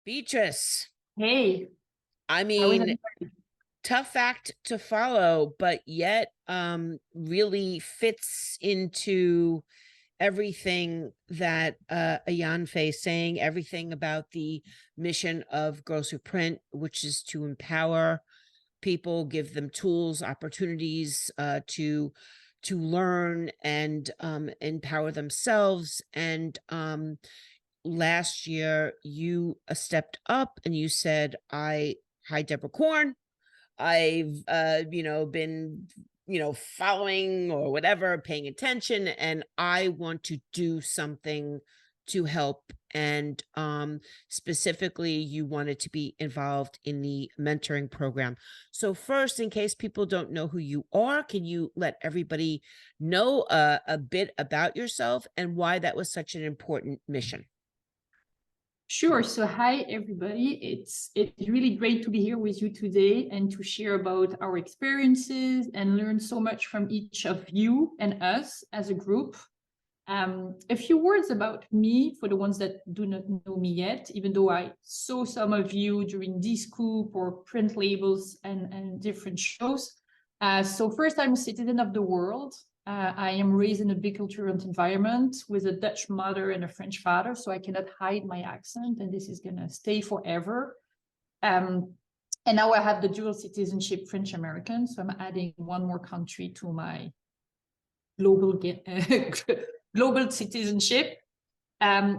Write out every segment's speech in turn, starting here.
Beatrice, Hey, I how is mean, it? tough act to follow, but yet really fits into everything that Ayanfe is saying, everything about the mission of Girls Who Print, which is to empower people, give them tools, opportunities to learn and empower themselves. And last year you stepped up and you said, hi, Deborah Korn. I've been following or whatever, paying attention, and I want to do something to help. And specifically, you wanted to be involved in the mentoring program. So first, in case people don't know who you are, can you let everybody know a bit about yourself and why that was such an important mission? Sure. So, hi everybody. It's really great to be here with you today and to share about our experiences and learn so much from each of you and us as a group. A few words about me for the ones that do not know me yet, even though I saw some of you during D-Scoop or print labels and different shows. So first, I'm a citizen of the world. I am raised in a bicultural environment with a Dutch mother and a French father, so I cannot hide my accent, and this is going to stay forever. And now I have the dual citizenship French-American, so I'm adding one more country to my global global citizenship. My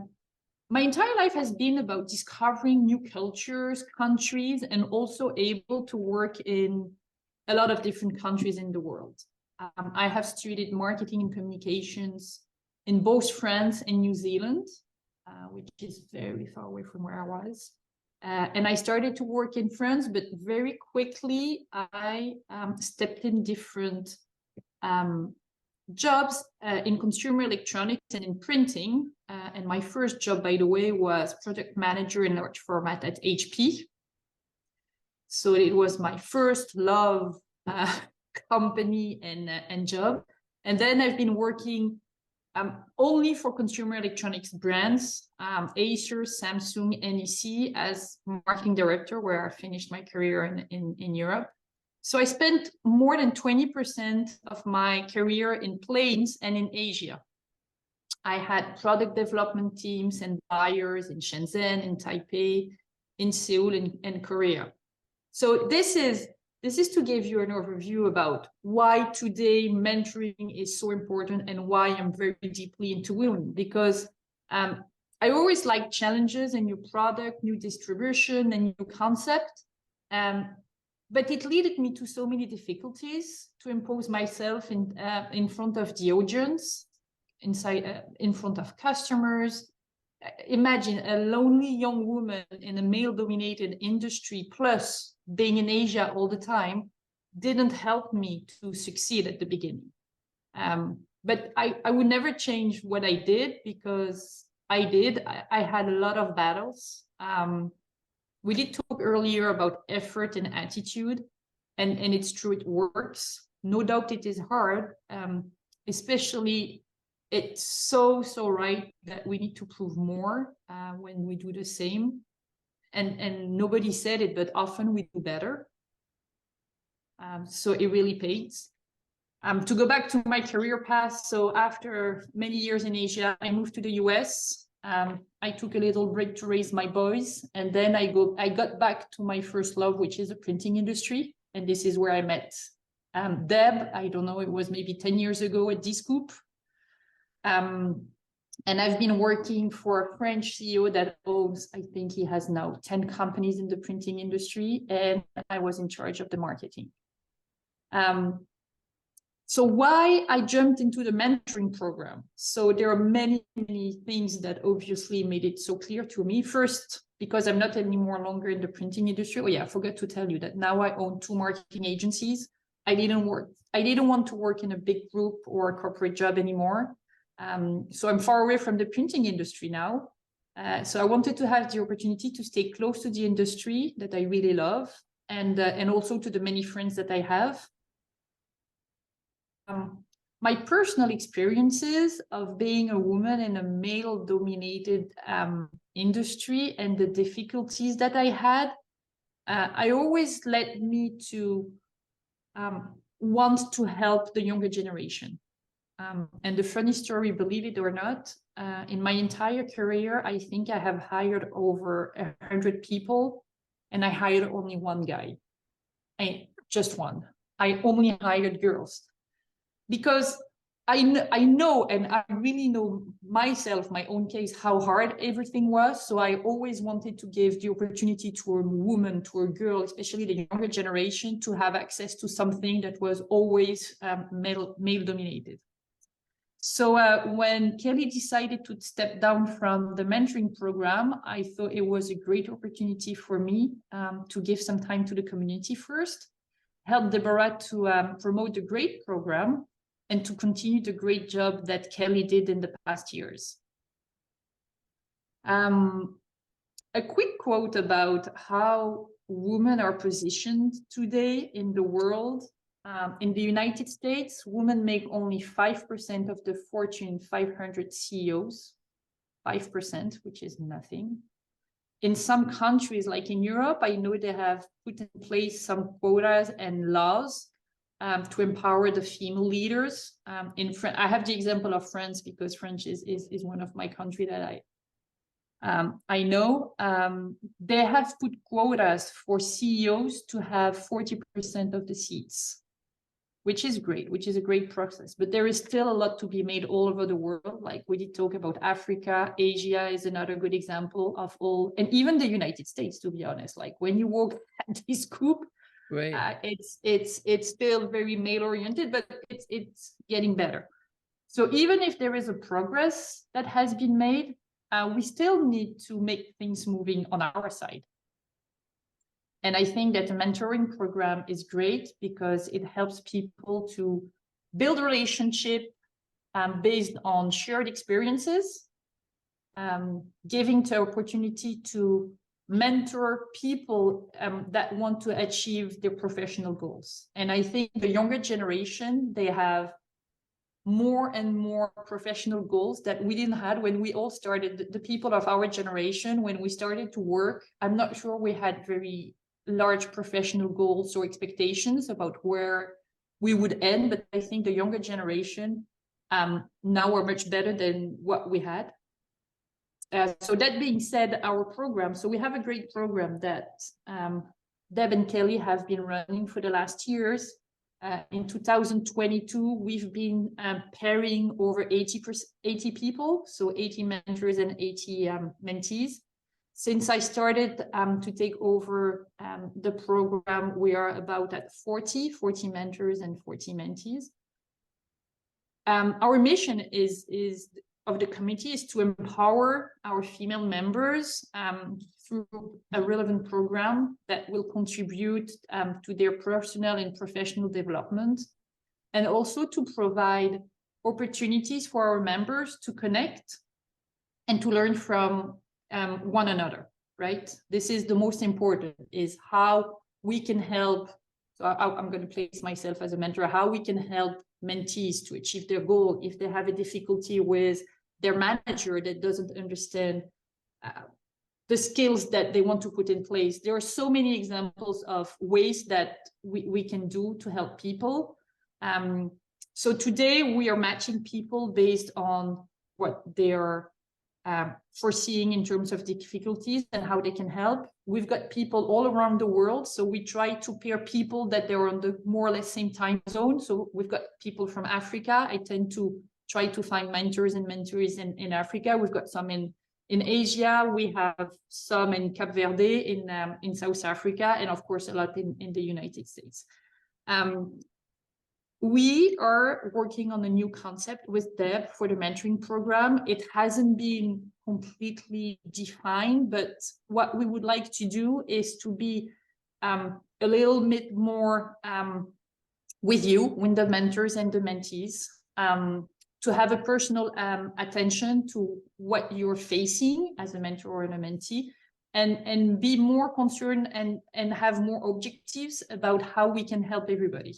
entire life has been about discovering new cultures, countries, and also able to work in a lot of different countries in the world. I have studied marketing and communications in both France and New Zealand, which is very far away from where I was. And I started to work in France, but very quickly I stepped in different jobs in consumer electronics and in printing. And my first job, by the way, was product manager in large format at HP. So it was my first love company and job. And then I've been working only for consumer electronics brands, Acer, Samsung, NEC as marketing director, where I finished my career in Europe. So I spent more than 20% of my career in planes and in Asia. I had product development teams and buyers in Shenzhen, in Taipei, in Seoul, and Korea. So this is to give you an overview about why today mentoring is so important and why I'm very deeply into women, because I always like challenges and new product, new distribution, and new concept. But it led me to so many difficulties to impose myself in front of the audience, in front of customers. Imagine a lonely young woman in a male-dominated industry, plus being in Asia all the time, didn't help me to succeed at the beginning. But I would never change what I did, because I had a lot of battles. We did talk earlier about effort and attitude, and it's true, it works. No doubt it is hard, especially it's so right that we need to prove more when we do the same. And nobody said it, but often we do better. So it really pays. To go back to my career path, so after many years in Asia, I moved to the US. I took a little break to raise my boys, and then I got back to my first love, which is the printing industry. And this is where I met Deb. I don't know, it was maybe 10 years ago at D-Scoop. And I've been working for a French CEO that owns, I think he has now 10 companies in the printing industry, and I was in charge of the marketing. So why I jumped into the mentoring program? So there are many things that obviously made it so clear to me. First, because I'm not any more longer in the printing industry. Oh yeah, I forgot to tell you that now I own 2 marketing agencies. I didn't want to work in a big group or a corporate job anymore. So I'm far away from the printing industry now. So I wanted to have the opportunity to stay close to the industry that I really love, and also to the many friends that I have. my personal experiences of being a woman in a male-dominated industry and the difficulties that I had, I always led me to want to help the younger generation. And the funny story, believe it or not, in my entire career, I think I have hired over 100 people, and I hired only one guy. Just one. I only hired girls. Because I know, and I really know myself, my own case, how hard everything was. So I always wanted to give the opportunity to a woman, to a girl, especially the younger generation, to have access to something that was always male dominated. So when Kelly decided to step down from the mentoring program, I thought it was a great opportunity for me to give some time to the community first, help Deborah to promote the great program, and to continue the great job that Kelly did in the past years. A quick quote about how women are positioned today in the world. In the United States, women make only 5% of the Fortune 500 CEOs, 5%, which is nothing. In some countries, like in Europe, I know they have put in place some quotas and laws to empower the female leaders. I have the example of France, because France is one of my country that I know. They have put quotas for CEOs to have 40% of the seats, which is great, which is a great process. But there is still a lot to be made all over the world. Like we did talk about Africa, Asia is another good example of all, and even the United States, to be honest. Like when you walk at this group, right. It's still very male oriented, but it's getting better. So even if there is a progress that has been made, we still need to make things moving on our side. And I think that the mentoring program is great because it helps people to build a relationship based on shared experiences, giving the opportunity to mentor people that want to achieve their professional goals. And I think the younger generation, they have more and more professional goals that we didn't have when we all started. The people of our generation, when we started to work, I'm not sure we had very large professional goals or expectations about where we would end, but I think the younger generation now are much better than what we had. So that being said, our program, so we have a great program that Deb and Kelly have been running for the last years. In 2022, we've been pairing over 80 people, so 80 mentors and 80 mentees. Since I started to take over the program, we are about at 40 mentors and 40 mentees. Our mission of the committee is to empower our female members through a relevant program that will contribute to their personal and professional development, and also to provide opportunities for our members to connect and to learn from one another, right? This is the most important, is how we can help. So I'm going to place myself as a mentor, how we can help mentees to achieve their goal if they have a difficulty with their manager that doesn't understand the skills that they want to put in place. There are so many examples of ways that we can do to help people. So today we are matching people based on what they are foreseeing in terms of difficulties and how they can help. We've got people all around the world, so we try to pair people that they're on the more or less same time zone. So we've got people from Africa. I tend to try to find mentors and mentees in Africa. We've got some in Asia. We have some in Cape Verde, in South Africa, and of course a lot in the United States. We are working on a new concept with Deb for the mentoring program. It hasn't been completely defined, but what we would like to do is to be a little bit more with you, with the mentors and the mentees, to have a personal attention to what you're facing as a mentor or a mentee, and be more concerned and have more objectives about how we can help everybody.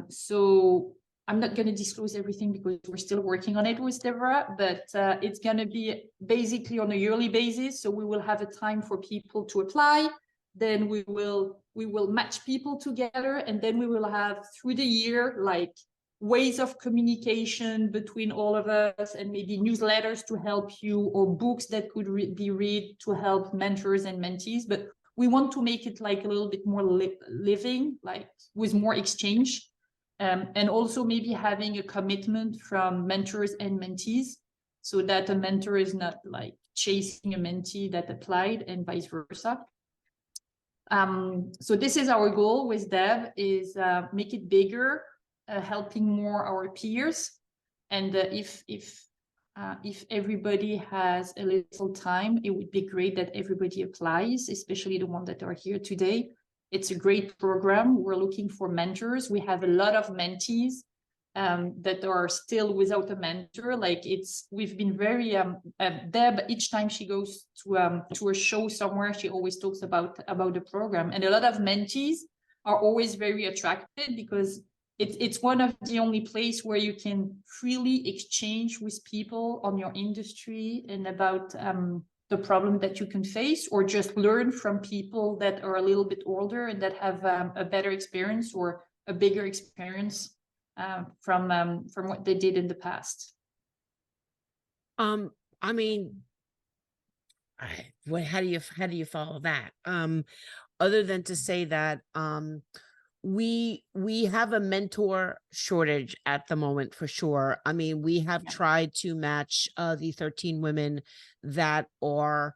So I'm not going to disclose everything because we're still working on it with Deborah, but it's going to be basically on a yearly basis. So we will have a time for people to apply. Then we will match people together, and then we will have through the year like ways of communication between all of us, and maybe newsletters to help you, or books that could be read to help mentors and mentees. But we want to make it like a little bit more living, like with more exchange, and also maybe having a commitment from mentors and mentees, so that a mentor is not like chasing a mentee that applied and vice versa. So this is our goal with Deb, is make it bigger, helping more our peers. And if everybody has a little time, it would be great that everybody applies, especially the ones that are here today. It's a great program. We're looking for mentors. We have a lot of mentees that are still without a mentor. Like we've been very Deb, each time she goes to a show somewhere, she always talks about the program, and a lot of mentees are always very attracted, because it's one of the only place where you can freely exchange with people on your industry and about the problem that you can face, or just learn from people that are a little bit older and that have a better experience or a bigger experience from what they did in the past. I mean, how do you follow that? Other than to say that we have a mentor shortage at the moment, for sure. I mean, we have tried to match the 13 women that are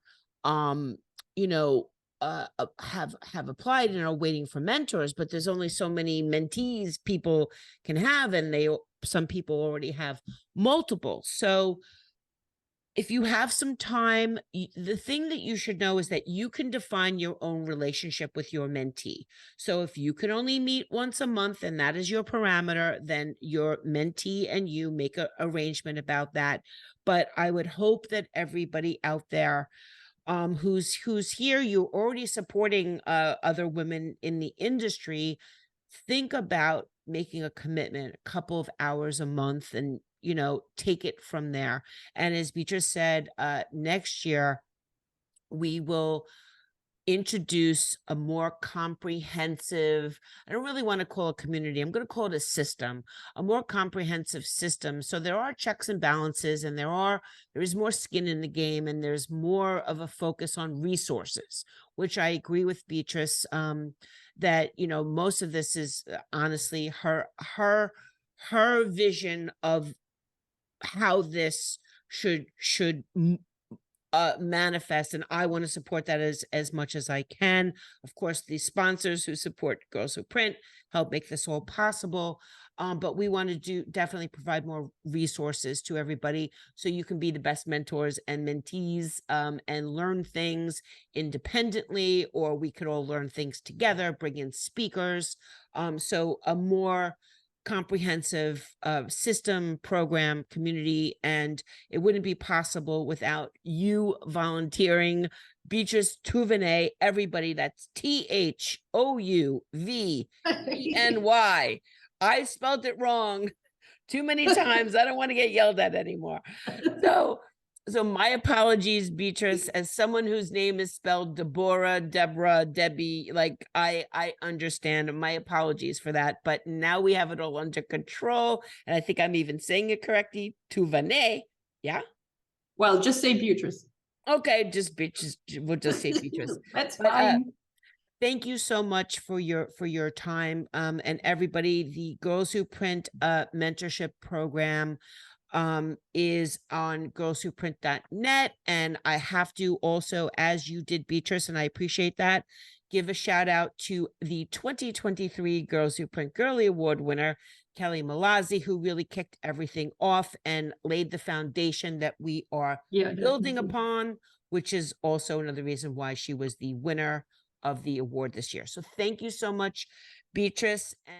have applied and are waiting for mentors, but there's only so many mentees people can have, and some people already have multiple. So if you have some time, the thing that you should know is that you can define your own relationship with your mentee. So if you can only meet once a month and that is your parameter, then your mentee and you make an arrangement about that. But I would hope that everybody out there who's here, you're already supporting other women in the industry, think about making a commitment, a couple of hours a month, and take it from there. And as Beatrice said, next year we will introduce a more comprehensive, I don't really want to call it a community, I'm going to call it a system, a more comprehensive system. So there are checks and balances, and there is more skin in the game, and there's more of a focus on resources, which I agree with Beatrice, that most of this is honestly her vision of how this should manifest, and I want to support that as much as I can. Of course, the sponsors who support Girls Who Print help make this all possible, but we want to definitely provide more resources to everybody, so you can be the best mentors and mentees, and learn things independently, or we could all learn things together, bring in speakers, so a more comprehensive system, program, community, and it wouldn't be possible without you volunteering. Beatrice Thouveny, everybody, that's Thouveny. I spelled it wrong too many times. I don't want to get yelled at anymore. So my apologies, Beatrice, as someone whose name is spelled Deborah, Deborah, Debbie, like I understand. My apologies for that, but now we have it all under control. And I think I'm even saying it correctly. Thouveny. Yeah. Well, just say Beatrice. Okay. Just Beatrice. We'll just say Beatrice. That's fine. Thank you so much for your time. And everybody, the Girls Who Print mentorship program is on girlswhoprint.net. And I have to also, as you did, Beatrice, and I appreciate that, give a shout out to the 2023 Girls Who Print Girly Award winner, Kelly Malazzi, who really kicked everything off and laid the foundation that we are building upon, which is also another reason why she was the winner of the award this year. So thank you so much, Beatrice. And